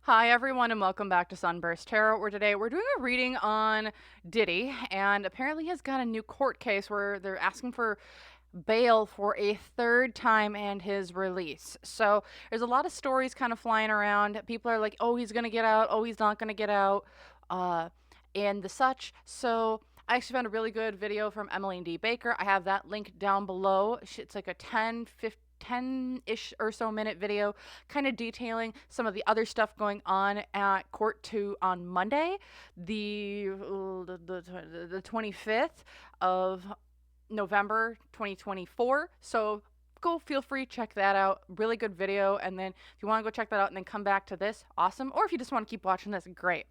Hi everyone and welcome back to SunBurst Tarot, where today we're doing a reading on Diddy, and apparently he's got a new court case where they're asking for bail for a third time and his release. So there's a lot of stories kind of flying around. People are like, oh, he's going to get out, oh, he's not going to get out, and the such. So I actually found a really good video from Emily D. Baker. I have that link down below. It's like a 10-ish or so minute video kind of detailing some of the other stuff going on at court 2 on Monday, the 25th of November 2024. So go, feel free, check that out. Really good video. And then if you want to go check that out and then come back to this, awesome. Or if you just want to keep watching this, great.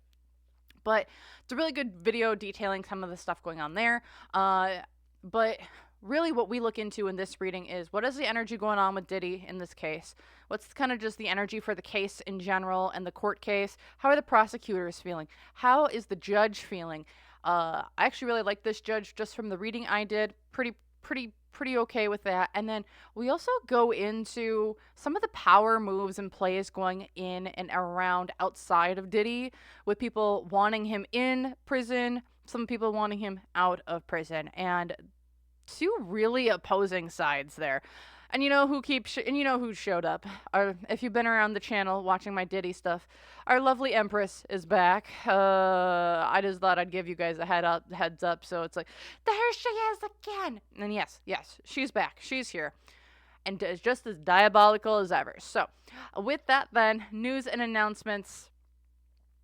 But it's a really good video detailing some of the stuff going on there. But really what we look into in this reading is, what is the energy going on with Diddy in this case? What's kind of just the energy for the case in general and the court case? How are the prosecutors feeling? How is the judge feeling? I actually really like this judge just from the reading I did. Pretty okay with that. And then we also go into some of the power moves and plays going in and around outside of Diddy, with people wanting him in prison, some people wanting him out of prison, and two really opposing sides there. And you know who you know who showed up. If you've been around the channel watching my Diddy stuff, our lovely Empress is back. I just thought I'd give you guys a heads up, so it's like, there she is again. And yes, she's back. She's here, and is just as diabolical as ever. So, with that, then, news and announcements.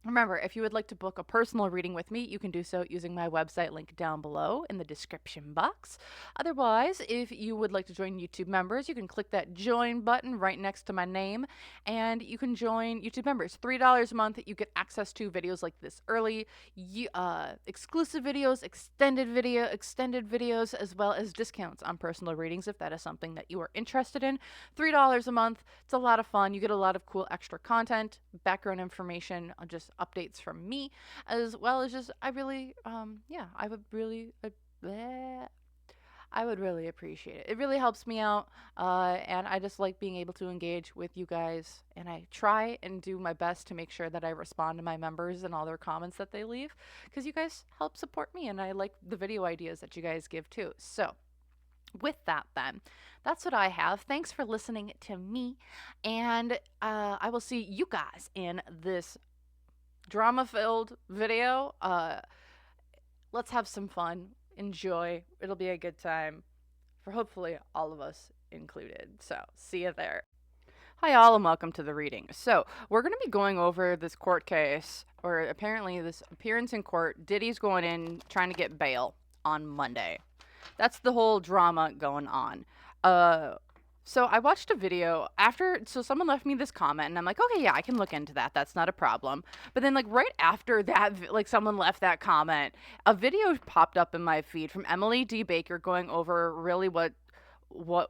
Remember, if you would like to book a personal reading with me, you can do so using my website link down below in the description box. Otherwise, if you would like to join YouTube members, you can click that join button right next to my name, and you can join YouTube members. $3 a month, you get access to videos like this early, exclusive videos, extended videos, as well as discounts on personal readings if that is something that you are interested in. $3 a month. It's a lot of fun. You get a lot of cool extra content, background information, just updates from me, as well as just I would really appreciate it. It really helps me out, and I just like being able to engage with you guys, and I try and do my best to make sure that I respond to my members and all their comments that they leave, because you guys help support me, and I like the video ideas that you guys give too. So with that, then, that's what I have. Thanks for listening to me, and I will see you guys in this drama-filled video. Let's have some fun. Enjoy. It'll be a good time for hopefully all of us included. So, see you there. Hi all, and welcome to the reading. So, we're going to be going over this court case, or apparently this appearance in court. Diddy's going in trying to get bail on Monday. That's the whole drama going on. So I watched a video so someone left me this comment, and I'm like, okay, yeah, I can look into that. That's not a problem. But then, like, right after that, like, someone left that comment, a video popped up in my feed from Emily D. Baker going over really what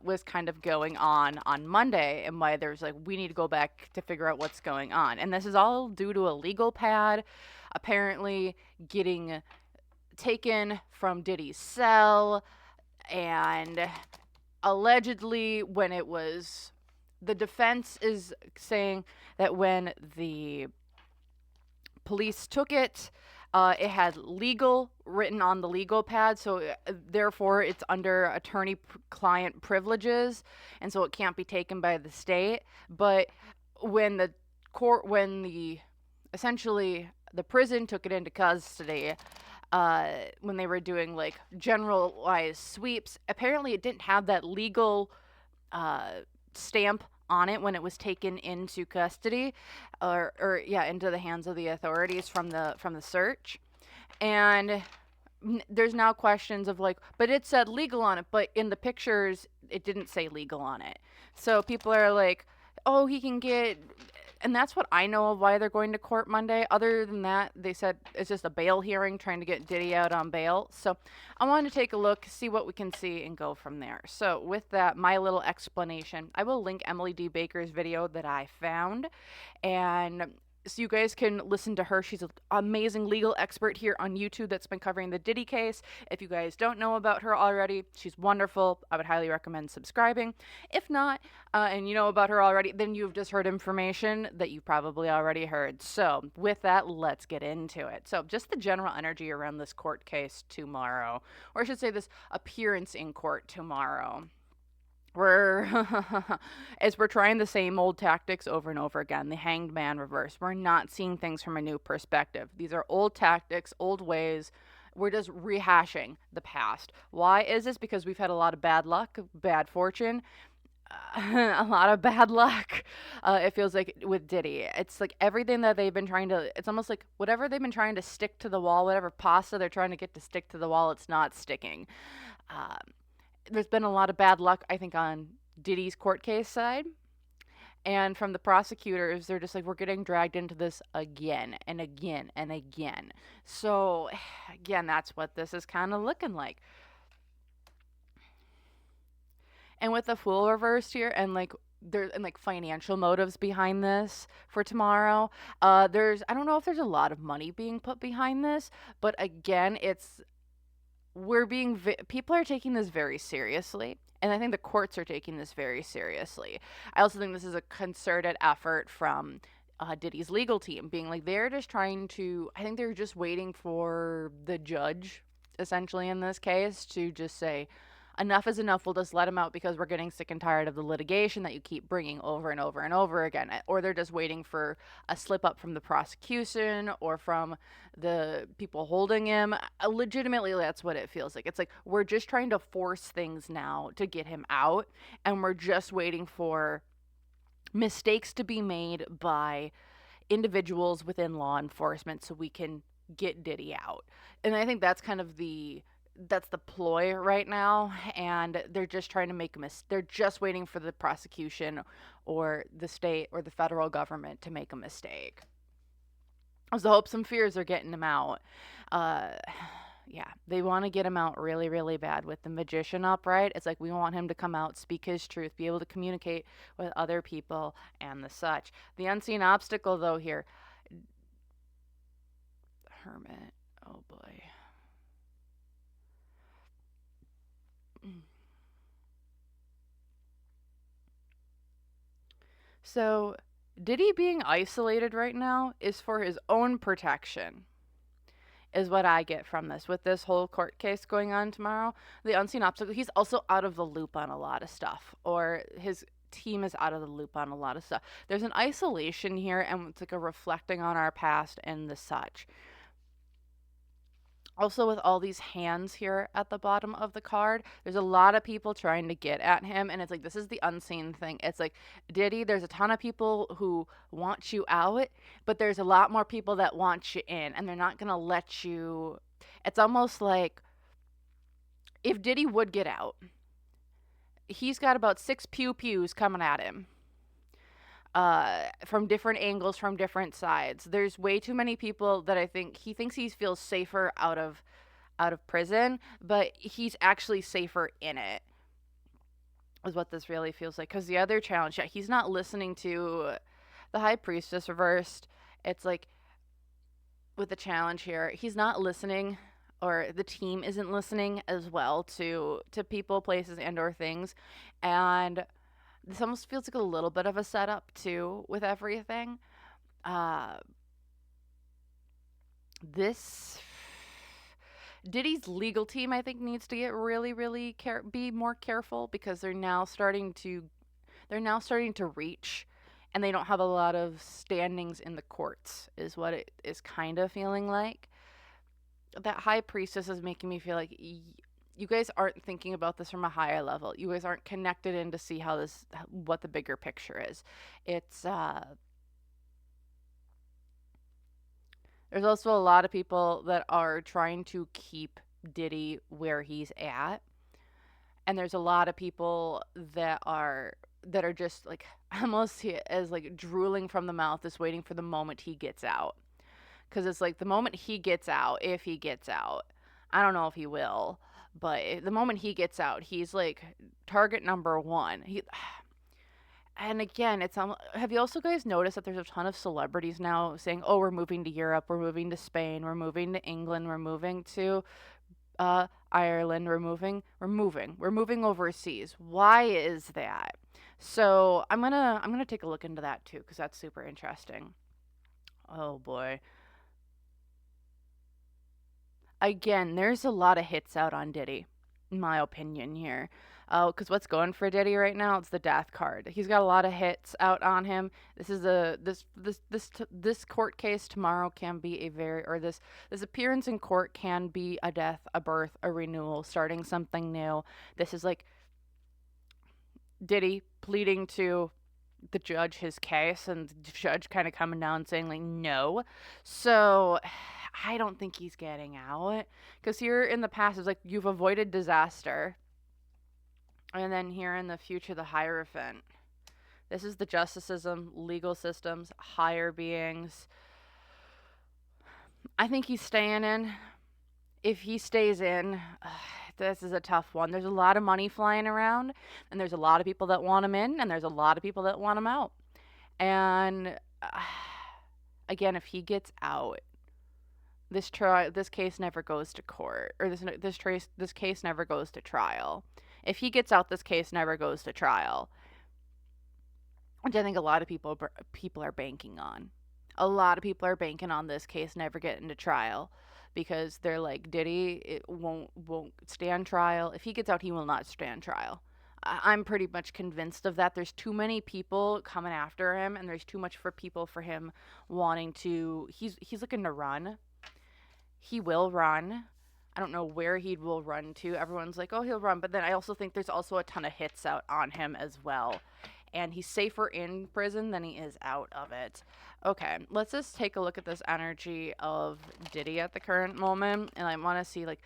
was kind of going on Monday, and why there's, like, we need to go back to figure out what's going on. And this is all due to a legal pad apparently getting taken from Diddy's cell, and allegedly when it was, the defense is saying that when the police took it, it had legal written on the legal pad, so therefore it's under attorney-client privileges, and so it can't be taken by the state. But when essentially the prison took it into custody, when they were doing, like, generalized sweeps, apparently it didn't have that legal stamp on it when it was taken into custody, or into the hands of the authorities from the search. And there's now questions of, like, but it said legal on it, but in the pictures it didn't say legal on it. So people are like, oh, he can get. And that's what I know of why they're going to court Monday. Other than that, they said it's just a bail hearing, trying to get Diddy out on bail. So I wanted to take a look, see what we can see, and go from there. So with that, my little explanation, I will link Emily D. Baker's video that I found. And So you guys can listen to her. She's an amazing legal expert here on YouTube that's been covering the Diddy case. If you guys don't know about her already, she's wonderful. I would highly recommend subscribing. If not, and you know about her already, then you've just heard information that you probably already heard. So with that, let's get into it. So just the general energy around this court case tomorrow, or I should say this appearance in court tomorrow. We're as we're trying the same old tactics over and over again, the hanged man reverse. We're not seeing things from a new perspective. These are old tactics, old ways. We're just rehashing the past. Why is this? Because we've had a lot of bad luck, bad fortune, a lot of bad luck. It feels like with Diddy. It's like everything that they've been trying to, it's almost like whatever they've been trying to stick to the wall, whatever pasta they're trying to get to stick to the wall, it's not sticking. Uh, there's been a lot of bad luck, I think, on Diddy's court case side. And from the prosecutors, they're just like, we're getting dragged into this again and again and again. So, again, that's what this is kind of looking like. And with the Fool reversed here, and like, there's and like financial motives behind this for tomorrow. There's I don't know if there's a lot of money being put behind this, but again, it's people are taking this very seriously, and I think the courts are taking this very seriously. I also think this is a concerted effort from Diddy's legal team, being like they're just trying to. I think they're just waiting for the judge, essentially in this case, to just say enough is enough. We'll just let him out because we're getting sick and tired of the litigation that you keep bringing over and over and over again. Or they're just waiting for a slip up from the prosecution or from the people holding him. Legitimately, that's what it feels like. It's like we're just trying to force things now to get him out, and we're just waiting for mistakes to be made by individuals within law enforcement so we can get Diddy out. And I think that's kind of that's the ploy right now, and they're just trying to make they're just waiting for the prosecution or the state or the federal government to make a mistake. As the hopes and fears are getting him out. Yeah, they want to get him out really, really bad with the magician upright. It's like we want him to come out, speak his truth, be able to communicate with other people and the such. The unseen obstacle, though, here. Hermit. Oh, boy. So, Diddy being isolated right now is for his own protection, is what I get from this. With this whole court case going on tomorrow, the unseen obstacle, he's also out of the loop on a lot of stuff, or his team is out of the loop on a lot of stuff. There's an isolation here, and it's like a reflecting on our past and the such. Also, with all these hands here at the bottom of the card, there's a lot of people trying to get at him, and it's like this is the unseen thing. It's like, Diddy, there's a ton of people who want you out, but there's a lot more people that want you in, and they're not gonna let you. It's almost like if Diddy would get out, he's got about 6 pews coming at him from different angles, from different sides. There's way too many people that I think he thinks he feels safer out of prison, but he's actually safer in it, is what this really feels like. Because the other challenge, yeah, he's not listening to the High Priestess reversed. It's like with the challenge here, he's not listening, or the team isn't listening as well to people, places, and or things. And this almost feels like a little bit of a setup too with everything. This Diddy's legal team, I think, needs to get really, really be more careful, because they're now starting to reach, and they don't have a lot of standings in the courts, is what it is kind of feeling like. That High Priestess is making me feel like you guys aren't thinking about this from a higher level. You guys aren't connected in to see what the bigger picture is. It's there's also a lot of people that are trying to keep Diddy where he's at, and there's a lot of people that are just like almost as like drooling from the mouth, just waiting for the moment he gets out. Because it's like the moment he gets out, if he gets out, I don't know if he will, but the moment he gets out, he's like target number one. And again, have you also guys noticed that there's a ton of celebrities now saying, "Oh, we're moving to Europe, we're moving to Spain, we're moving to England, we're moving to Ireland, we're moving overseas." Why is that? So I'm gonna take a look into that too, because that's super interesting. Oh boy. Again, there's a lot of hits out on Diddy, in my opinion here. Because what's going for Diddy right now? It's the death card. He's got a lot of hits out on him. This court case tomorrow can be a this appearance in court can be a death, a birth, a renewal, starting something new. This is like Diddy pleading to the judge his case, and the judge kind of coming down saying like no. So I don't think he's getting out, because here in the past it's like you've avoided disaster, and then here in the future the Hierophant. This is the justice system, legal systems, higher beings. I think he's staying in. If he stays in, this is a tough one. There's a lot of money flying around, and there's a lot of people that want him in, and there's a lot of people that want him out. And again, if he gets out, this case never goes to court, or this case never goes to trial. If he gets out, this case never goes to trial, which I think a lot of people are banking on. A lot of people are banking on this case never getting to trial, because they're like, Diddy, it won't stand trial. If he gets out, he will not stand trial. I'm pretty much convinced of that. There's too many people coming after him, and there's too much for people for him wanting to. He's looking to run. He will run. I don't know where he will run to. Everyone's like, oh, he'll run. But then I also think there's also a ton of hits out on him as well. And he's safer in prison than he is out of it. Okay, let's just take a look at this energy of Diddy at the current moment. And I want to see, like,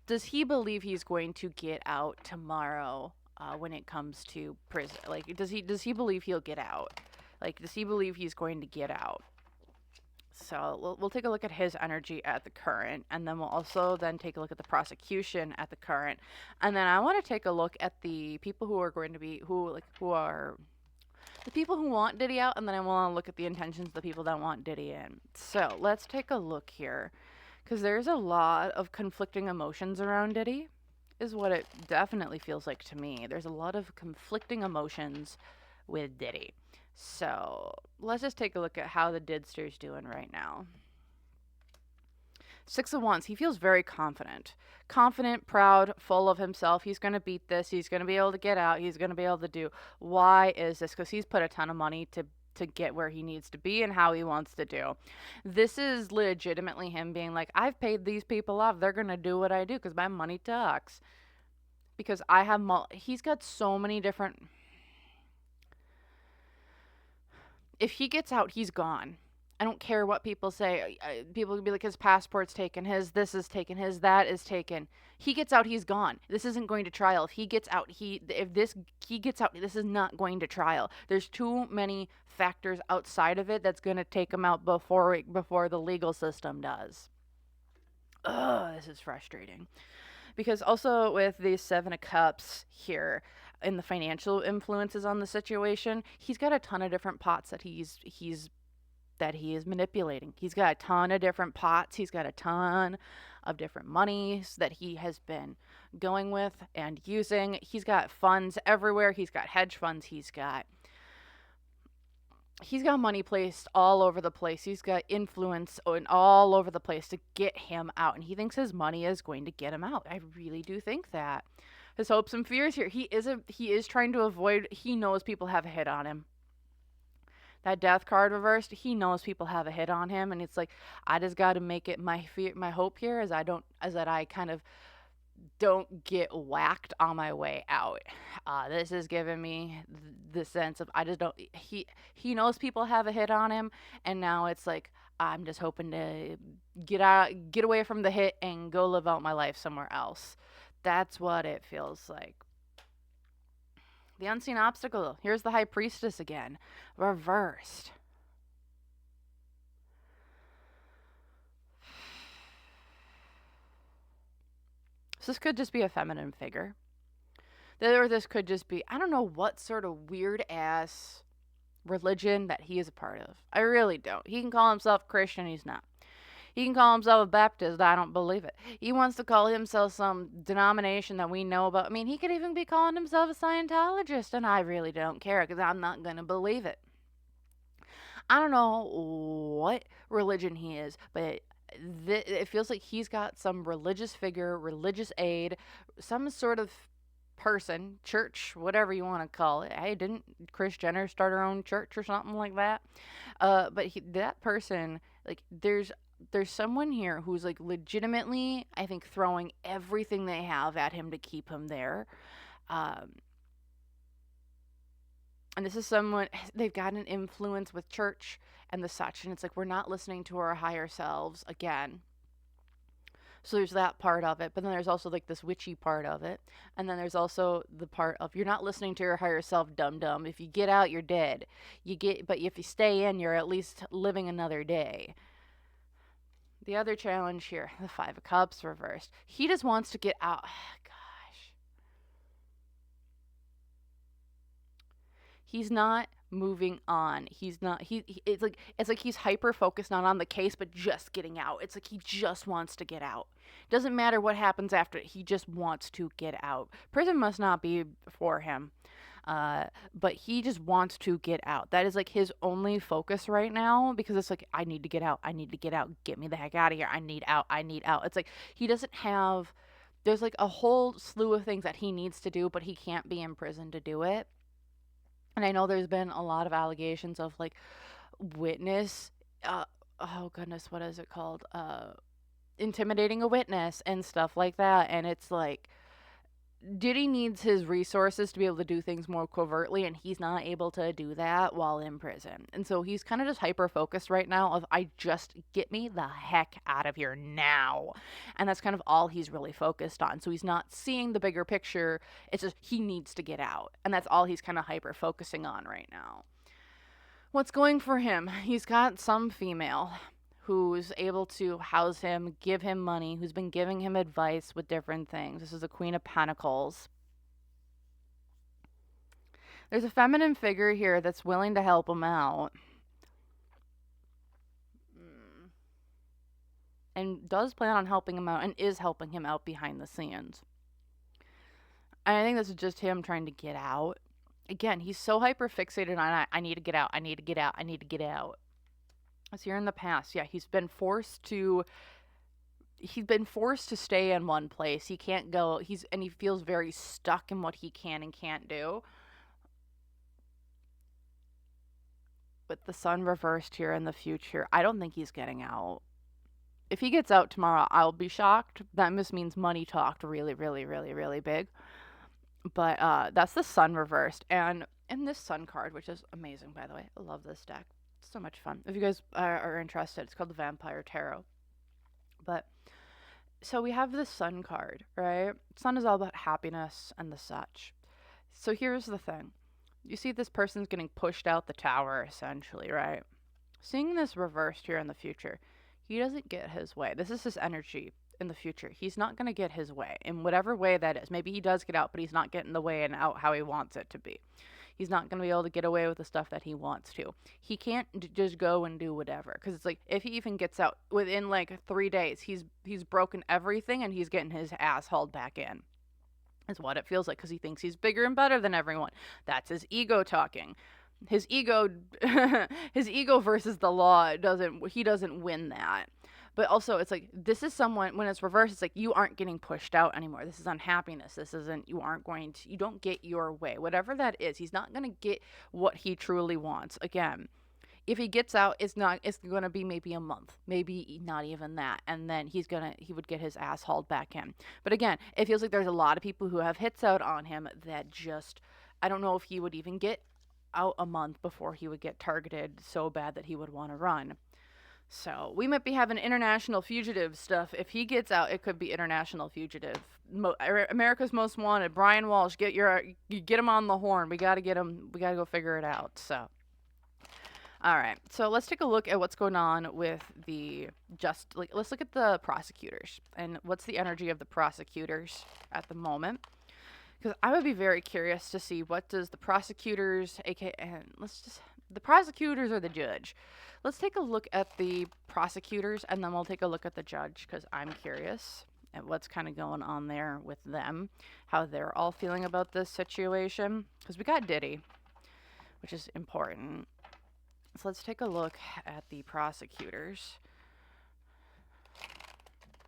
does he believe he's going to get out tomorrow when it comes to prison? Like, does he believe he'll get out? Like, does he believe he's going to get out? So we'll take a look at his energy at the current, and then we'll also then take a look at the prosecution at the current, and then I want to take a look at the people who are going to be who are the people who want Diddy out, and then I want to look at the intentions of the people that want Diddy in. So let's take a look here, because there's a lot of conflicting emotions around Diddy, is what it definitely feels like to me. There's a lot of conflicting emotions with Diddy. So let's just take a look at how the Didster's doing right now. 6 of Wands. He feels very confident. Confident, proud, full of himself. He's going to beat this. He's going to be able to get out. He's going to be able to do. Why is this? Because he's put a ton of money to get where he needs to be and how he wants to do. This is legitimately him being like, I've paid these people off. They're going to do what I do because my money talks. Because I have, he's got so many different. If he gets out, he's gone. I don't care what people say. People can be like, his passport's taken, his this is taken, his that is taken. He gets out, he's gone. This isn't going to trial. If he gets out, he gets out, this is not going to trial. There's too many factors outside of it that's going to take him out before the legal system does. Ugh, this is frustrating. Because also with the 7 of Cups here, in the financial influences on the situation, he's got a ton of different pots that he is manipulating. He's got a ton of different pots. He's got a ton of different monies that he has been going with and using. He's got funds everywhere. He's got hedge funds. He's got money placed all over the place. He's got influence all over the place to get him out. And he thinks his money is going to get him out. I really do think that. His hopes and fears here. He is trying to avoid. He knows people have a hit on him. That death card reversed. He knows people have a hit on him, and it's like, I just got to make it my hope here is that I kind of don't get whacked on my way out. This is giving me the sense of I just don't. He knows people have a hit on him, and now it's like I'm just hoping to get away from the hit and go live out my life somewhere else. That's what it feels like. The unseen obstacle. Here's the High Priestess again, reversed. So this could just be a feminine figure. Or this could just be, I don't know what sort of weird ass religion that he is a part of. I really don't. He can call himself Christian, he's not. He can call himself a Baptist, I don't believe it. He wants to call himself some denomination that we know about. I mean, he could even be calling himself a Scientologist, and I really don't care because I'm not going to believe it. I don't know what religion he is, but it feels like he's got some religious figure, religious aid, some sort of person, church, whatever you want to call it. Hey, didn't Kris Jenner start her own church or something like that? But that person, like, there's someone here who's like legitimately, I think, throwing everything they have at him to keep him there. And this is someone, they've got an influence with church and the such, and it's like we're not listening to our higher selves again. So there's that part of it, but then there's also like this witchy part of it, and then there's also the part of you're not listening to your higher self, dum-dum. If you get out, you're dead. But if you stay in, you're at least living another day. The other challenge here, the Five of Cups reversed. He just wants to get out. Gosh. He's not moving on. He's not it's like he's hyper focused not on the case but just getting out. It's like he just wants to get out. Doesn't matter what happens after it. He just wants to get out. Prison must not be for him. But he just wants to get out. That is like his only focus right now, because it's like, I need to get out. I need to get out. Get me the heck out of here. I need out. I need out. It's like he doesn't have, there's like a whole slew of things that he needs to do, but he can't be in prison to do it. And I know there's been a lot of allegations of like witness, oh goodness, what is it called? Intimidating a witness and stuff like that. And it's like, Diddy needs his resources to be able to do things more covertly, and he's not able to do that while in prison. And so he's kind of just hyper focused right now of, I just get me the heck out of here now. And that's kind of all he's really focused on. So he's not seeing the bigger picture. It's just he needs to get out. And that's all he's kind of hyper focusing on right now. What's going for him? He's got some female who's able to house him, give him money, who's been giving him advice with different things. This is the Queen of Pentacles. There's a feminine figure here that's willing to help him out. And does plan on helping him out and is helping him out behind the scenes. And I think this is just him trying to get out. Again, he's so hyper fixated on, I need to get out, I need to get out, I need to get out. As here in the past, yeah, he's been forced to stay in one place. He can't go. And he feels very stuck in what he can and can't do. With the sun reversed here in the future, I don't think he's getting out. If he gets out tomorrow, I'll be shocked. That just means money talked really, really, really, really big. But that's the sun reversed. And this sun card, which is amazing, by the way. I love this deck. So much fun. If you guys are interested, it's called the Vampire Tarot. But so we have the Sun card, right? Sun is all about happiness and the such. So here's the thing. You see this person's getting pushed out the tower, essentially, right? Seeing this reversed here in the future, he doesn't get his way. This is his energy in the future. He's not going to get his way in whatever way that is. Maybe he does get out, but he's not getting the way and out how he wants it to be. He's not going to be able to get away with the stuff that he wants to. He can't just go and do whatever. Because it's like, if he even gets out within like 3 days, he's broken everything and he's getting his ass hauled back in. Is what it feels like, because he thinks he's bigger and better than everyone. That's his ego talking. His ego versus the law, he doesn't win that. But also, it's like, this is someone, when it's reversed, it's like, you aren't getting pushed out anymore. This is unhappiness. This isn't, you don't get your way. Whatever that is, he's not going to get what he truly wants. Again, if he gets out, it's going to be maybe a month, maybe not even that. And then he would get his ass hauled back in. But again, it feels like there's a lot of people who have hits out on him that just, I don't know if he would even get out a month before he would get targeted so bad that he would want to run. So we might be having international fugitive stuff. If he gets out, it could be international fugitive. America's Most Wanted. Brian Walsh, get him on the horn. We got to get him. We got to go figure it out. So, all right. So let's take a look at what's going on with let's look at the prosecutors and what's the energy of the prosecutors at the moment. Because I would be very curious to see what does the prosecutors, aka, and the prosecutors or the judge. Let's take a look at the prosecutors and then we'll take a look at the judge because I'm curious at what's kind of going on there with them, how they're all feeling about this situation. Because we got Diddy, which is important. So let's take a look at the prosecutors.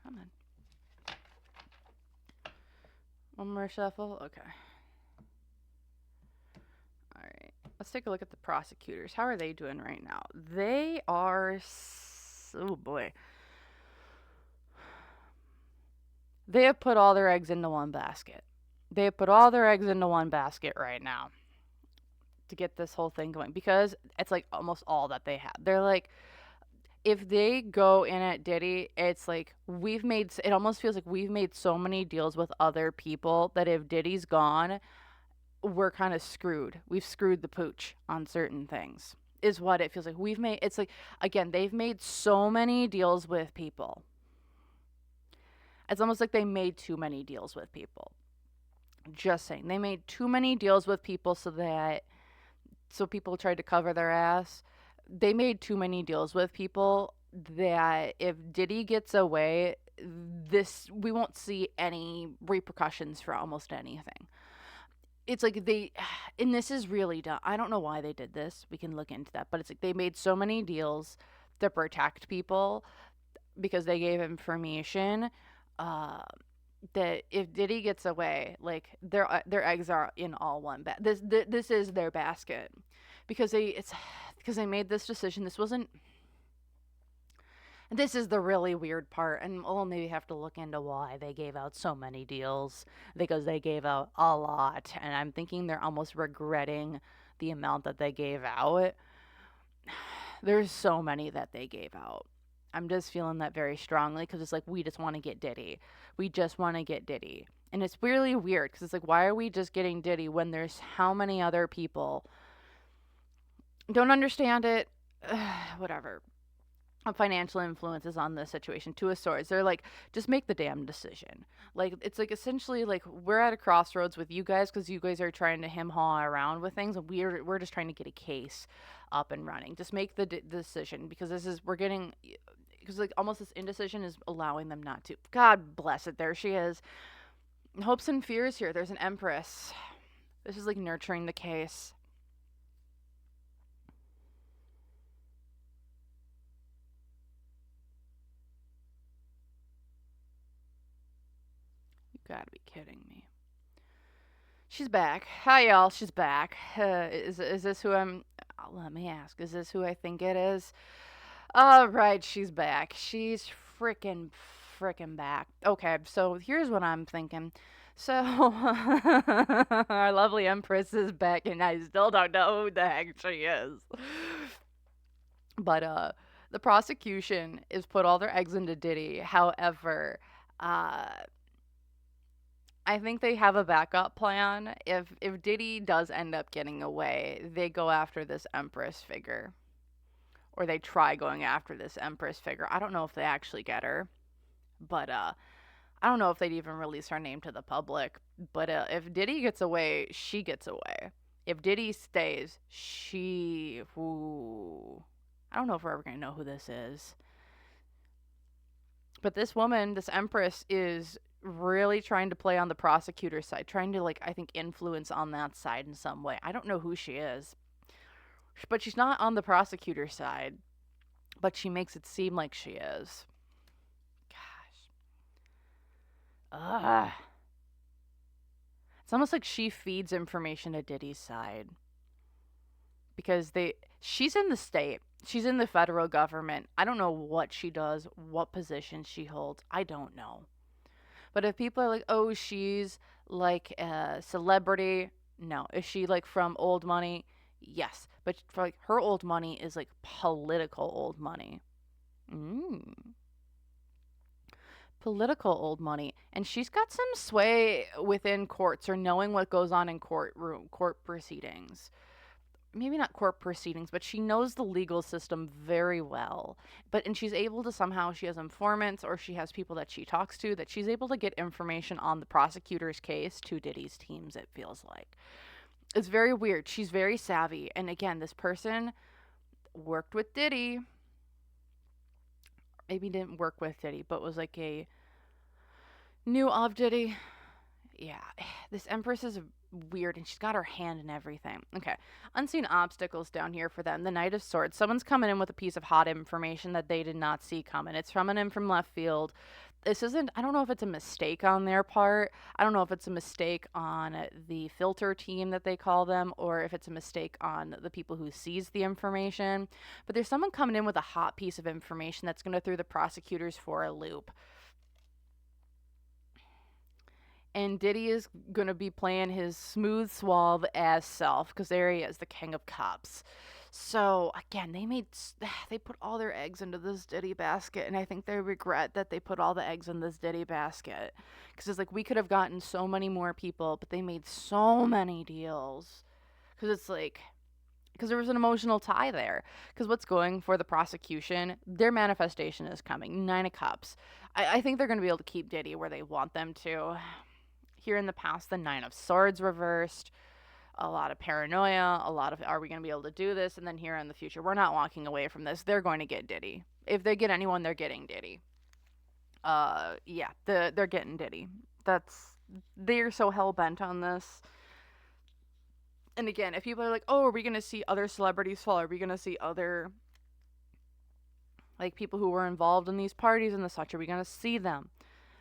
Come on. One more shuffle? Okay. Alright. Let's take a look at the prosecutors. How are they doing right now? They are... Oh boy. They have put all their eggs into one basket. They have put all their eggs into one basket right now to get this whole thing going. Because it's like almost all that they have. They're like... If they go in at Diddy, it's like it almost feels like we've made so many deals with other people that if Diddy's gone, we're kind of screwed. We've screwed the pooch on certain things, is what it feels like. It's like, again, they've made so many deals with people. It's almost like they made too many deals with people. Just saying. They made too many deals with people so people tried to cover their ass. They made too many deals with people that if Diddy gets away, we won't see any repercussions for almost anything. It's like and this is really dumb. I don't know why they did this. We can look into that. But it's like they made so many deals to protect people because they gave information that if Diddy gets away, like their eggs are in all one this is their basket. Because they made this decision. This is the really weird part, and we'll maybe have to look into why they gave out so many deals, because they gave out a lot, and I'm thinking they're almost regretting the amount that they gave out. There's so many that they gave out. I'm just feeling that very strongly, because it's like, we just want to get Diddy. We just want to get Diddy. And it's really weird, because it's like, why are we just getting Diddy when there's how many other people... Don't understand it. Whatever. Financial influence is on this situation. Two of Swords. They're like, just make the damn decision. Like, it's like essentially like we're at a crossroads with you guys because you guys are trying to hem-haw around with things, and we're just trying to get a case up and running. Just make the decision, because because like almost this indecision is allowing them not to. God bless it. There she is. Hopes and fears here. There's an Empress. This is like nurturing the case. Gotta be kidding me. She's back. Hi, y'all. She's back. Is this who I'm... let me ask. Is this who I think it is? All right, she's back. She's freaking back. Okay, so here's what I'm thinking. So, our lovely Empress is back, and I still don't know who the heck she is. But, the prosecution is put all their eggs into Diddy. However, I think they have a backup plan. If Diddy does end up getting away, they go after this Empress figure. Or they try going after this Empress figure. I don't know if they actually get her. But I don't know if they'd even release her name to the public. But if Diddy gets away, she gets away. If Diddy stays, ooh, I don't know if we're ever going to know who this is. But this woman, this Empress, is really trying to play on the prosecutor's side, trying to, like, I think, influence on that side in some way. I don't know who she is, but she's not on the prosecutor's side, but she makes it seem like she is. Gosh. It's almost like she feeds information to Diddy's side, because she's in the state. She's in the federal government. I don't know what she does, what position she holds. I don't know. But if people are like, oh, she's like a celebrity, no. Is she like from old money? Yes. But for, like, her old money is like political old money. Political old money. And she's got some sway within courts, or knowing what goes on in court proceedings. maybe not court proceedings, but she knows the legal system very well. And she's able to somehow, she has informants or she has people that she talks to, that she's able to get information on the prosecutor's case to Diddy's teams, it feels like. It's very weird. She's very savvy. And again, this person worked with Diddy. Maybe didn't work with Diddy, but was like a knew of Diddy. Yeah, this Empress is weird, and she's got her hand in everything. Okay, unseen obstacles down here for them. The Knight of Swords. Someone's coming in with a piece of hot information that they did not see coming. It's coming in from left field. This isn't, I don't know if it's a mistake on their part. I don't know if it's a mistake on the filter team that they call them, or if it's a mistake on the people who sees the information. But there's someone coming in with a hot piece of information that's going to throw the prosecutors for a loop. And Diddy is going to be playing his smooth, suave ass self, because there he is, the King of Cups. So, again, they put all their eggs into this Diddy basket, and I think they regret that they put all the eggs in this Diddy basket. Because it's like, we could have gotten so many more people, but they made so many deals. Because there was an emotional tie there. Because what's going for the prosecution, their manifestation is coming. 9 of Cups. I think they're going to be able to keep Diddy where they want them to. Here in the past, the 9 of Swords reversed, a lot of paranoia, a lot of, are we going to be able to do this? And then here in the future, we're not walking away from this. They're going to get Diddy. If they get anyone, they're getting Diddy. Yeah, they're getting Diddy. They're so hell-bent on this. And again, if people are like, oh, are we going to see other celebrities fall? Are we going to see other, like, people who were involved in these parties and the such? Are we going to see them?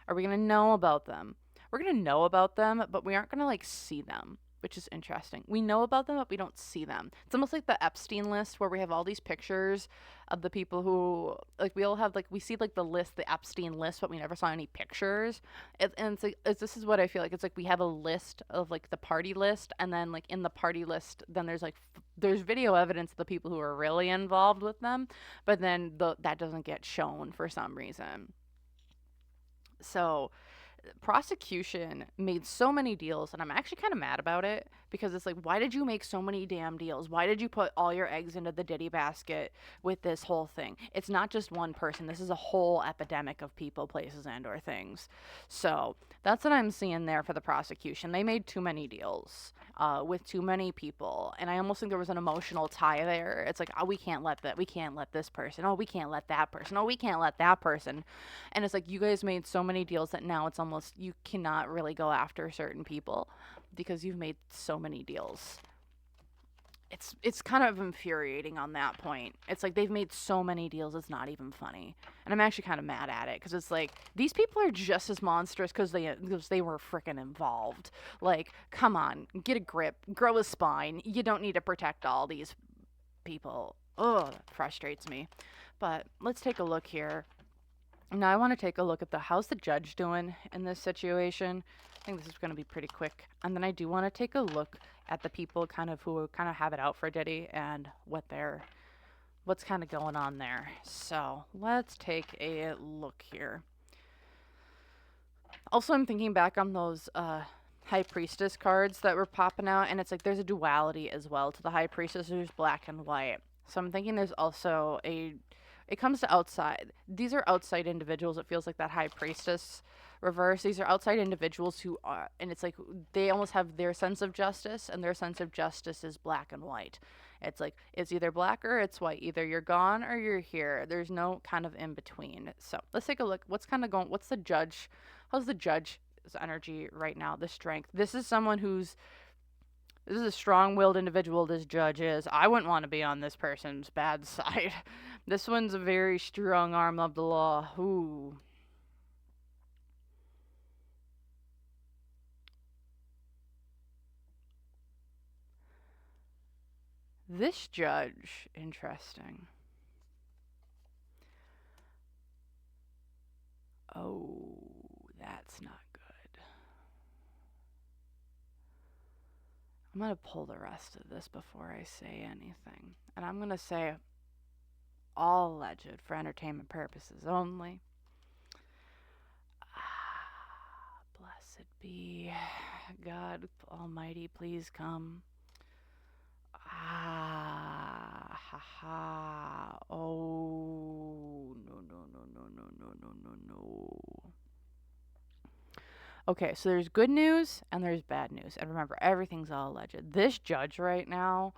Are we going to know about them? We're going to know about them, but we aren't going to, like, see them, which is interesting. We know about them, but we don't see them. It's almost like the Epstein list, where we have all these pictures of the people who, like, we all have, like, we see, like, the list, the Epstein list, but we never saw any pictures. And it's like, this is what I feel like. It's like we have a list of, like, the party list, and then, like, in the party list, then there's, like, there's video evidence of the people who are really involved with them, but then that doesn't get shown for some reason. So prosecution made so many deals, and I'm actually kind of mad about it, because it's like, why did you make so many damn deals? Why did you put all your eggs into the Diddy basket with this whole thing? It's not just one person. This is a whole epidemic of people, places, and or things. So that's what I'm seeing there for the prosecution. They made too many deals with too many people, and I almost think there was an emotional tie there. It's like, oh, we can't let this person, oh, we can't let that person, oh, we can't let that person. And it's like, you guys made so many deals that now it's almost, you cannot really go after certain people because you've made so many deals. It's kind of infuriating on that point. It's like, they've made so many deals, it's not even funny. And I'm actually kind of mad at it, because it's like, these people are just as monstrous because they were freaking involved. Like, come on, get a grip, grow a spine. You don't need to protect all these people. Oh, that frustrates me. But let's take a look here. Now I want to take a look at how's the judge doing in this situation. I think this is going to be pretty quick. And then I do want to take a look at the people who kind of have it out for Diddy, and what's kind of going on there. So let's take a look here. Also, I'm thinking back on those High Priestess cards that were popping out, and it's like there's a duality as well to the High Priestess. There's black and white. So I'm thinking there's also it comes to outside. These are outside individuals. It feels like that High Priestess reverse. These are outside individuals who are, and it's like they almost have their sense of justice, and their sense of justice is black and white. It's like, it's either black or it's white. Either you're gone or you're here. There's no kind of in between. So let's take a look. How's the judge's energy right now? The strength. This is a strong-willed individual, this judge is. I wouldn't want to be on this person's bad side. This one's a very strong arm of the law. Ooh. This judge, interesting. Oh, that's not good. I'm going to pull the rest of this before I say anything. And I'm going to say all alleged for entertainment purposes only. Blessed be God Almighty, please come. Ah, ha, ha. Oh, no, no, no, no, no, no, no, no, no. Okay, so there's good news and there's bad news. And remember, everything's all alleged. This judge right now,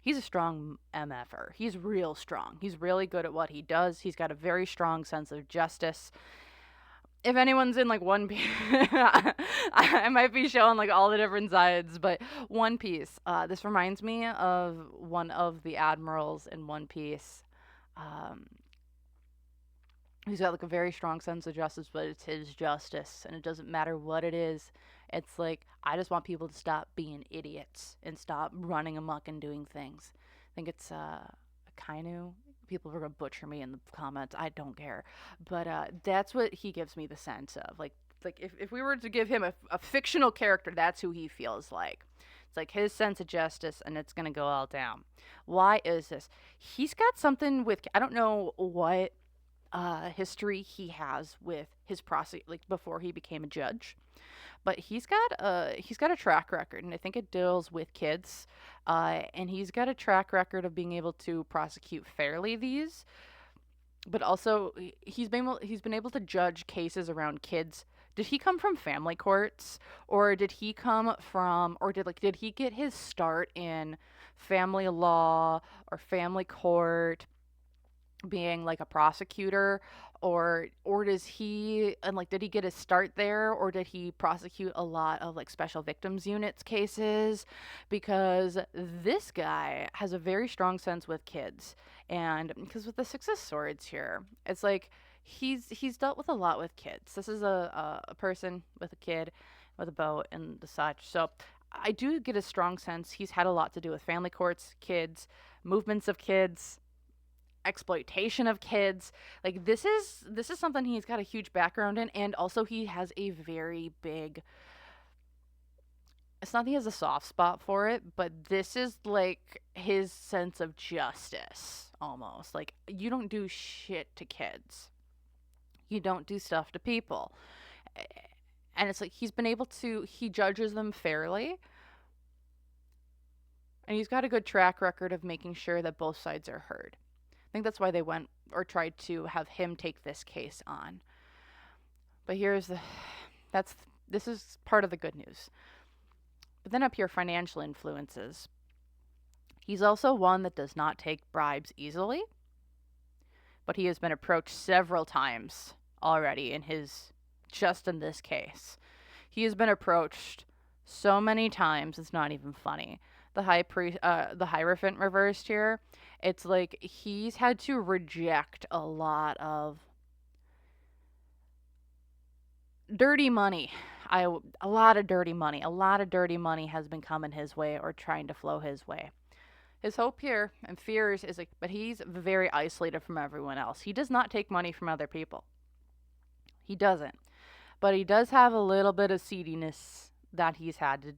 he's a strong MFer. He's real strong. He's really good at what he does. He's got a very strong sense of justice. If anyone's in like One Piece, I might be showing like all the different sides, but One Piece. This reminds me of one of the admirals in One Piece. Um, he's got like a very strong sense of justice, but it's his justice, and it doesn't matter what it is. It's like, I just want people to stop being idiots and stop running amok and doing things. I think it's Kainu. People are gonna butcher me in the comments. I don't care, but that's what he gives me the sense of. Like if we were to give him a fictional character, that's who he feels like. It's like his sense of justice, and it's gonna go all down. Why is this? He's got something with, I don't know what history he has with his like before he became a judge, but he's got a track record, and I think it deals with kids, and he's got a track record of being able to prosecute fairly these, but also he's been able to judge cases around kids. Did he come from family courts, or did he come from, or did he get his start in family law or family court, being like a prosecutor, or does he, and like, did he get his start there, or did he prosecute a lot of like special victims units cases? Because this guy has a very strong sense with kids, and because with the Six of Swords here, it's like he's dealt with a lot with kids. This is a person with a kid with a boat and the such, so I do get a strong sense he's had a lot to do with family courts, kids, movements of kids, exploitation of kids. Like, this is something he's got a huge background in, and also he has a very big, it's not that he has a soft spot for it, but this is like his sense of justice almost. Like, you don't do shit to kids, you don't do stuff to people, and it's like he judges them fairly, and he's got a good track record of making sure that both sides are heard. I think that's why they went or tried to have him take this case on. But this is part of the good news. But then up here, financial influences. He's also one that does not take bribes easily, but he has been approached several times already in this case. He has been approached so many times, it's not even funny. The Hierophant reversed here, it's like he's had to reject a lot of dirty money. A lot of dirty money has been coming his way or trying to flow his way. His hope here and fears is like, but he's very isolated from everyone else. He does not take money from other people. He doesn't. But he does have a little bit of seediness that he's had to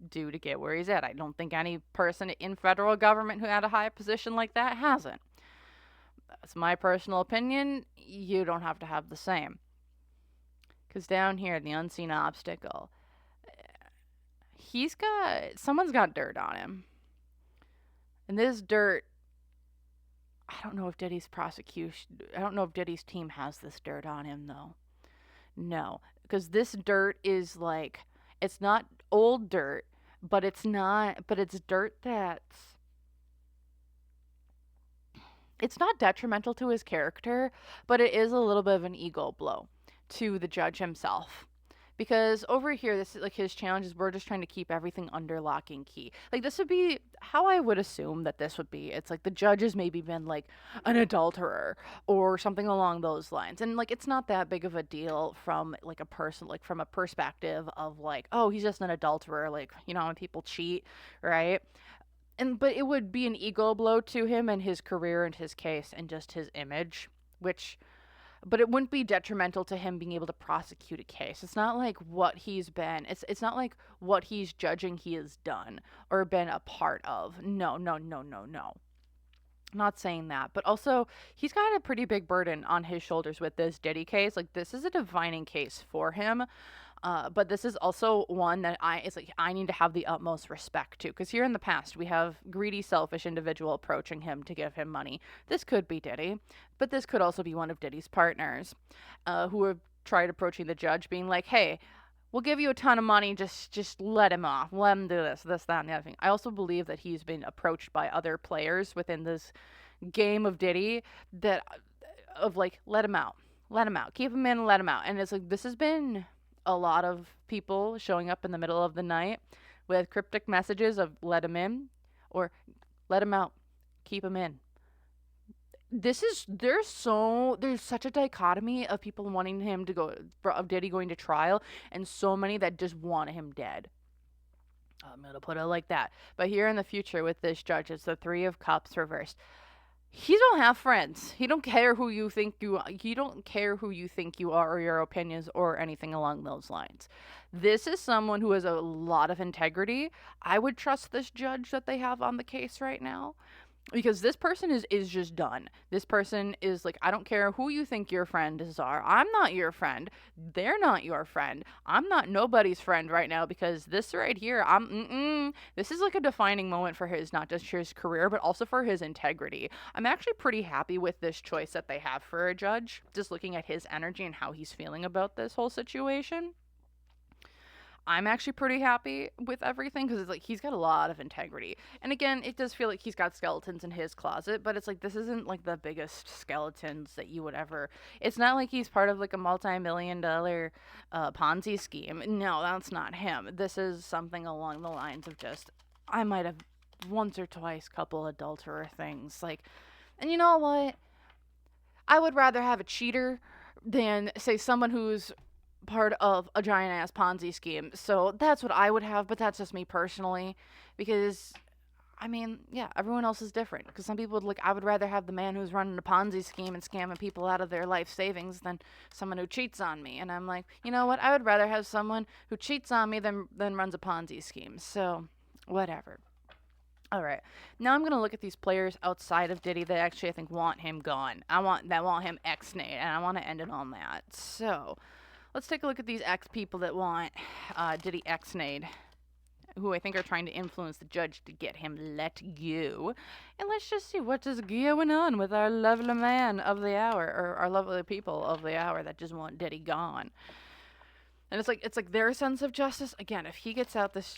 do to get where he's at. I don't think any person in federal government who had a high position like that hasn't. That's my personal opinion. You don't have to have the same. Because down here, the unseen obstacle, someone's got dirt on him. And this dirt, I don't know if Diddy's team has this dirt on him, though. No, because this dirt is like, it's not old dirt, but it's dirt it's not detrimental to his character, but it is a little bit of an ego blow to the judge himself. Because over here, this is like his challenge is, we're just trying to keep everything under lock and key. Like, this would be how I would assume that this would be. It's like the judge has maybe been like an adulterer or something along those lines. And like, it's not that big of a deal from like a person, like from a perspective of like, oh, he's just an adulterer. Like, you know, when people cheat, right? But it would be an ego blow to him and his career and his case and just his image, but it wouldn't be detrimental to him being able to prosecute a case. It's not like what he's been. It's not like what he's judging he has done or been a part of. No. I'm not saying that. But also, he's got a pretty big burden on his shoulders with this Diddy case. Like, this is a defining case for him. But this is also one that I need to have the utmost respect to, because here in the past we have greedy, selfish individual approaching him to give him money. This could be Diddy, but this could also be one of Diddy's partners, who have tried approaching the judge, being like, "Hey, we'll give you a ton of money. Just let him off. Let him do this, that, and the other thing." I also believe that he's been approached by other players within this game of Diddy that of like, let him out, keep him in, let him out. And it's like, this has been a lot of people showing up in the middle of the night with cryptic messages of let him in or let him out, keep him in. There's such a dichotomy of people wanting him to go, of Diddy going to trial, and so many that just want him dead. I'm gonna put it like that. But here in the future with this judge, it's the Three of Cups reversed. He don't have friends. He don't care who you think you are. He don't care who you think you are, or your opinions, or anything along those lines. This is someone who has a lot of integrity. I would trust this judge that they have on the case right now, because this person is just done. This person is like, I don't care who you think your friends are. I'm not your friend. They're not your friend. I'm not nobody's friend right now, because this right here, this is like a defining moment for his, not just his career, but also for his integrity. I'm actually pretty happy with this choice that they have for a judge, just looking at his energy and how he's feeling about this whole situation. I'm actually pretty happy with everything, because it's like he's got a lot of integrity. And again, it does feel like he's got skeletons in his closet, but it's like this isn't like the biggest skeletons that you would ever. It's not like he's part of like a multi-million-dollar Ponzi scheme. No, that's not him. This is something along the lines of just, I might have once or twice couple adulterer things. Like, and you know what? I would rather have a cheater than, say, someone who's part of a giant ass Ponzi scheme. So that's what I would have, but that's just me personally, because I mean, yeah, everyone else is different. Because some people would like, I would rather have the man who's running a Ponzi scheme and scamming people out of their life savings than someone who cheats on me. And I'm like, you know what? I would rather have someone who cheats on me than runs a Ponzi scheme. So whatever. All right. Now I'm going to look at these players outside of Diddy that actually I think want him gone. I want him ex-nate, and I want to end it on that. So let's take a look at these ex people that want Diddy ex-nade, who I think are trying to influence the judge to get him let go. And let's just see what is going on with our lovely man of the hour, or our lovely people of the hour that just want Diddy gone. And it's like their sense of justice. Again, if he gets out this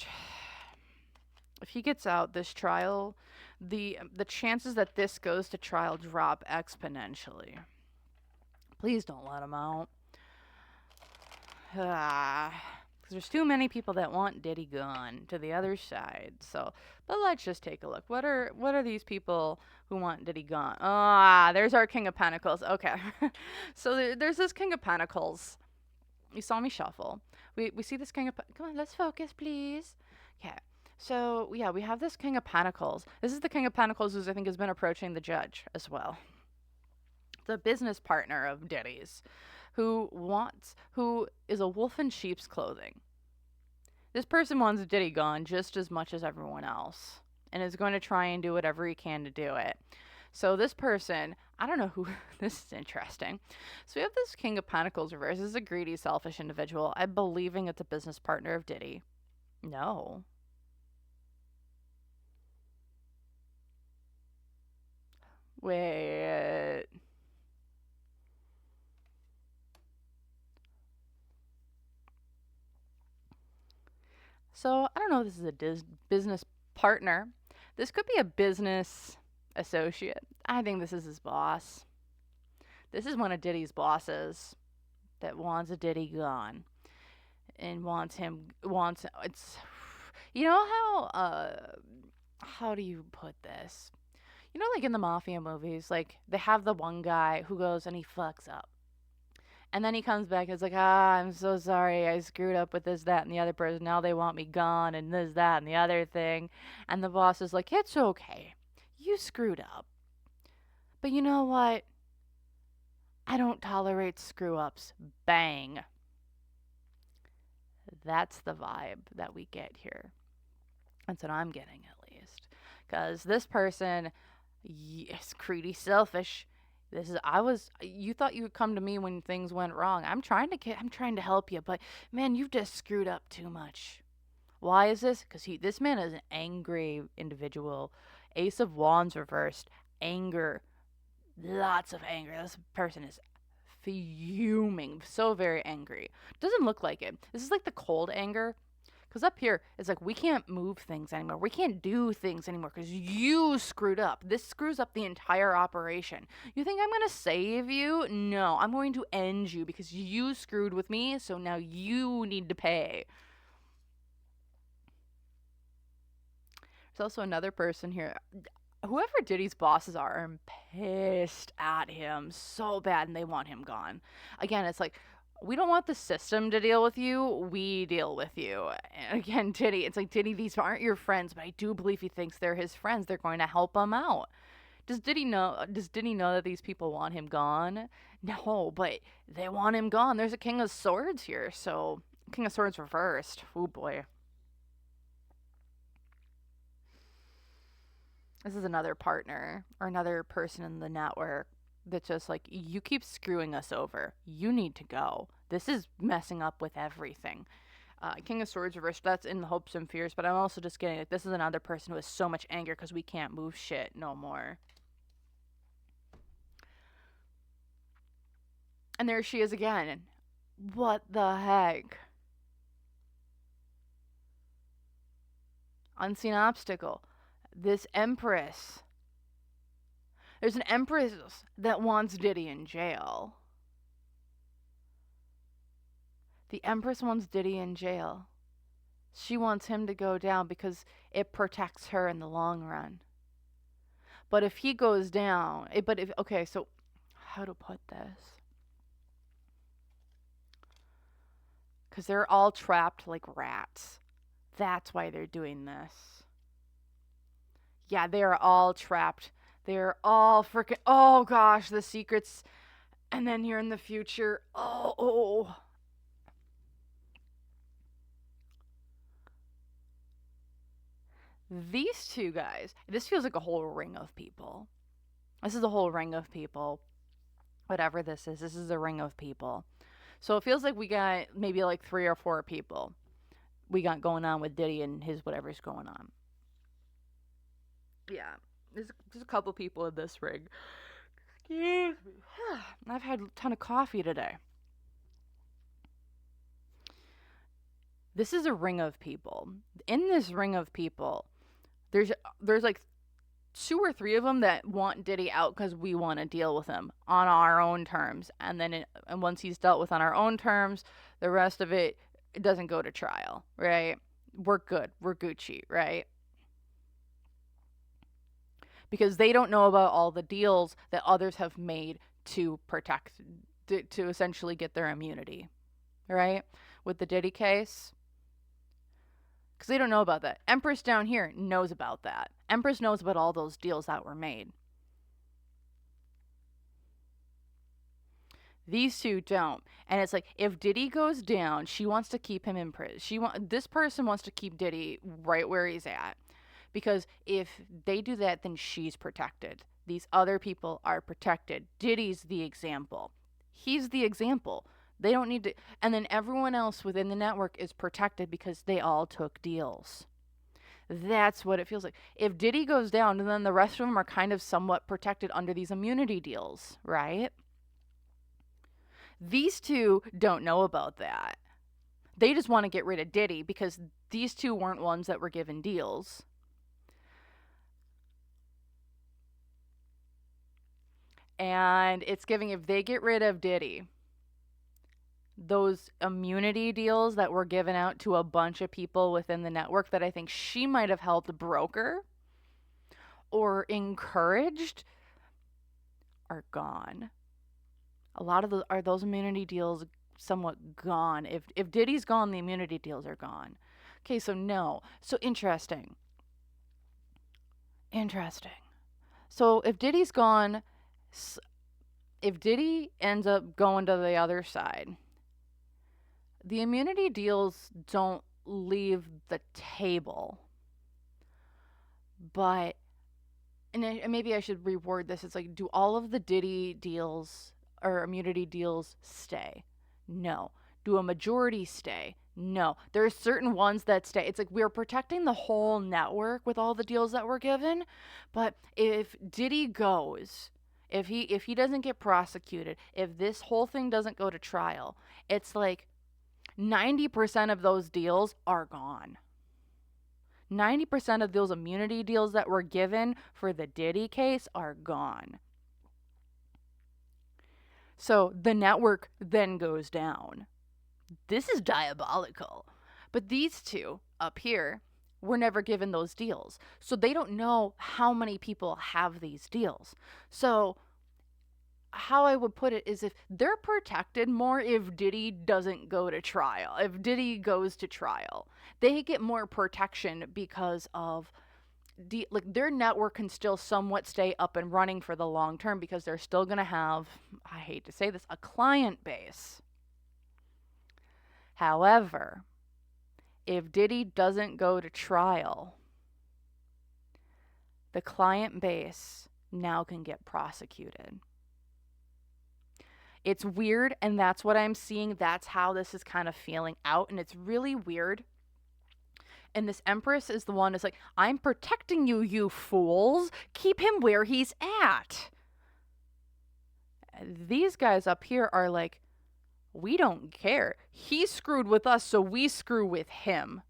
trial, the chances that this goes to trial drop exponentially. Please don't let him out. Because there's too many people that want Diddy gone to the other side. So, but let's just take a look. What are these people who want Diddy gone? There's our King of Pentacles. Okay. So there's this King of Pentacles. You saw me shuffle. We see this King of Come on, let's focus, please. Okay. So, yeah, we have this King of Pentacles. This is the King of Pentacles who I think has been approaching the judge as well. The business partner of Diddy's, who is a wolf in sheep's clothing. This person wants Diddy gone just as much as everyone else, and is going to try and do whatever he can to do it. So this person, I don't know who, this is interesting. So we have this King of Pentacles reverse. This is a greedy, selfish individual. I'm believing it's a business partner of Diddy. No. Wait. So, I don't know if this is a business partner. This could be a business associate. I think this is his boss. This is one of Diddy's bosses that wants a Diddy gone. And it's, you know how do you put this? You know, like in the mafia movies, like they have the one guy who goes and he fucks up. And then he comes back and is like, I'm so sorry, I screwed up with this, that, and the other person. Now they want me gone, and this, that, and the other thing. And the boss is like, it's okay. You screwed up. But you know what? I don't tolerate screw-ups. Bang. That's the vibe that we get here. That's what I'm getting, at least. Because this person is greedy, selfish. You thought you would come to me when things went wrong. I'm trying to help you, but man, you've just screwed up too much. Why is this? Because this man is an angry individual. Ace of Wands reversed. Anger. Lots of anger. This person is fuming. So very angry. Doesn't look like it. This is like the cold anger. Because up here, it's like, we can't move things anymore. We can't do things anymore because you screwed up. This screws up the entire operation. You think I'm going to save you? No, I'm going to end you because you screwed with me, so now you need to pay. There's also another person here. Whoever Diddy's bosses are pissed at him so bad and they want him gone. Again, it's like, we don't want the system to deal with you. We deal with you. And again, Diddy, it's like, Diddy, these aren't your friends, but I do believe he thinks they're his friends. They're going to help him out. Does Diddy know that these people want him gone? No, but they want him gone. There's a King of Swords here, so King of Swords reversed. Oh boy. This is another partner or another person in the network that's just like, you keep screwing us over. You need to go. This is messing up with everything. King of Swords reversed. That's in the hopes and fears, but I'm also just getting like, this is another person who has so much anger because we can't move shit no more. And there she is again. What the heck? Unseen obstacle. This Empress. There's an Empress that wants Diddy in jail. The Empress wants Diddy in jail. She wants him to go down because it protects her in the long run. But if he goes down, okay, so how to put this? Because they're all trapped like rats. That's why they're doing this. Yeah, they are all trapped. They're all freaking, oh gosh, the secrets. And then here in the future, oh. These two guys, this feels like a whole ring of people. This is a whole ring of people. Whatever this is a ring of people. So it feels like we got maybe like 3 or 4 people we got going on with Diddy and his whatever's going on. Yeah, there's a couple people in this ring. Excuse me. I've had a ton of coffee today. This is a ring of people. In this ring of people, there's like 2 or 3 of them that want Diddy out because we want to deal with him on our own terms. And then and once he's dealt with on our own terms, the rest of it doesn't go to trial, right? We're good. We're Gucci, right? Because they don't know about all the deals that others have made to protect, to essentially get their immunity, right? With the Diddy case. Because they don't know about that. Empress down here knows about that. Empress knows about all those deals that were made. These two don't. And it's like, if Diddy goes down, she wants to keep him in prison. This person wants to keep Diddy right where he's at. Because if they do that, then she's protected. These other people are protected. Diddy's the example. He's the example. They don't need to. And then everyone else within the network is protected because they all took deals. That's what it feels like. If Diddy goes down, then the rest of them are kind of somewhat protected under these immunity deals, right? These two don't know about that. They just want to get rid of Diddy because these two weren't ones that were given deals. And it's giving, if they get rid of Diddy, those immunity deals that were given out to a bunch of people within the network that I think she might have helped broker or encouraged are gone. A lot of those immunity deals somewhat gone. If Diddy's gone, the immunity deals are gone. Okay, so no. So interesting. So if Diddy's gone, if Diddy ends up going to the other side, the immunity deals don't leave the table. But and maybe I should reword this. It's like, do all of the Diddy deals or immunity deals stay? No. Do a majority stay? No. There are certain ones that stay. It's like we're protecting the whole network with all the deals that we're given. But if Diddy goes, if he doesn't get prosecuted, if this whole thing doesn't go to trial, it's like 90% of those deals are gone. 90% of those immunity deals that were given for the Diddy case are gone. So the network then goes down. This is diabolical. But these two up here were never given those deals. So they don't know how many people have these deals. So how I would put it is, if they're protected more if Diddy doesn't go to trial, if Diddy goes to trial, they get more protection because of like their network can still somewhat stay up and running for the long term because they're still going to have, I hate to say this, a client base. However, if Diddy doesn't go to trial, the client base now can get prosecuted. It's weird, and that's what I'm seeing. That's how this is kind of feeling out, and it's really weird. And this Empress is the one that's like, I'm protecting you, you fools. Keep him where he's at. These guys up here are like, we don't care. He screwed with us, so we screw with him.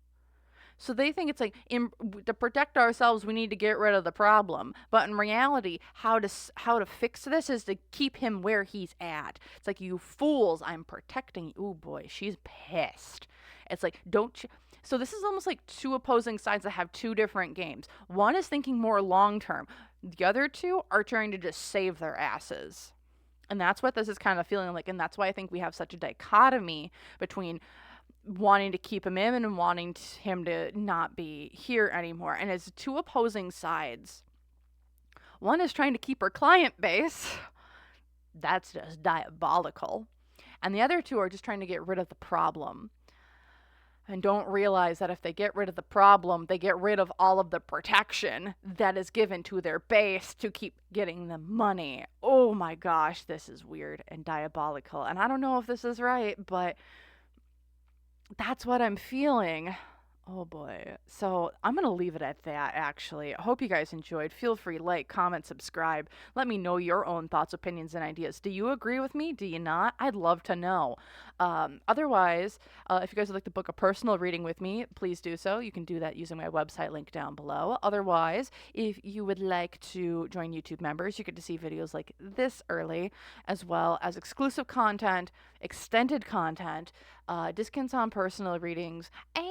So they think it's like, to protect ourselves, we need to get rid of the problem. But in reality, how to fix this is to keep him where he's at. It's like, you fools, I'm protecting you. Oh boy, she's pissed. It's like, don't you... So this is almost like two opposing sides that have two different games. One is thinking more long term. The other two are trying to just save their asses. And that's what this is kind of feeling like. And that's why I think we have such a dichotomy between wanting to keep him in and wanting him to not be here anymore. And it's two opposing sides. One is trying to keep her client base. That's just diabolical. And the other two are just trying to get rid of the problem. And don't realize that if they get rid of the problem, they get rid of all of the protection that is given to their base to keep getting the money. Oh my gosh, this is weird and diabolical. And I don't know if this is right, but that's what I'm feeling. Oh boy. So I'm going to leave it at that, actually. I hope you guys enjoyed. Feel free, like, comment, subscribe. Let me know your own thoughts, opinions, and ideas. Do you agree with me? Do you not? I'd love to know. Otherwise, if you guys would like to book a personal reading with me, please do so. You can do that using my website link down below. Otherwise, if you would like to join YouTube members, you get to see videos like this early, as well as exclusive content, extended content, discounts on personal readings, and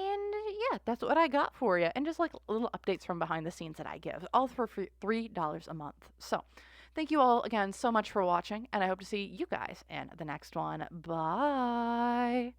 yeah, that's what I got for you. And just like little updates from behind the scenes that I give, all for $3 a month. So thank you all again so much for watching, and I hope to see you guys in the next one. Bye.